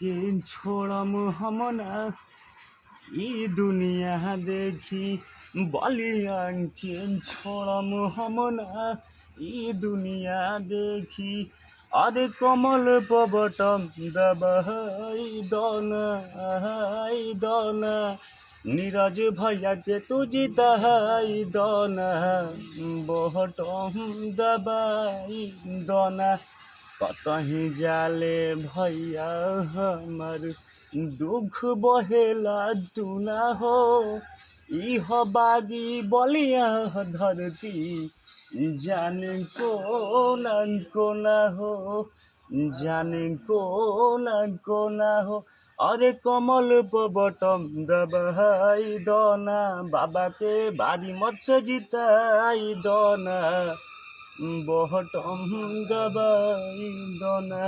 के छोड़म हमना ई दुनिया देखी बलिया के छोड़म हमना ई दुनिया देखी अरे कमल पबटम दबाई दना नीरज भैया के तू जिताई दना बहटम दबाई दना कतहीं जाले भैया हमर दुख बहेला तू ना हो इह बागी बलिया धरती जाने को ना हो जाने को ना हो अरे कमल पबटम दबाई दना बाबा के बारी मत से जिताई दना बहटम दबाई दना।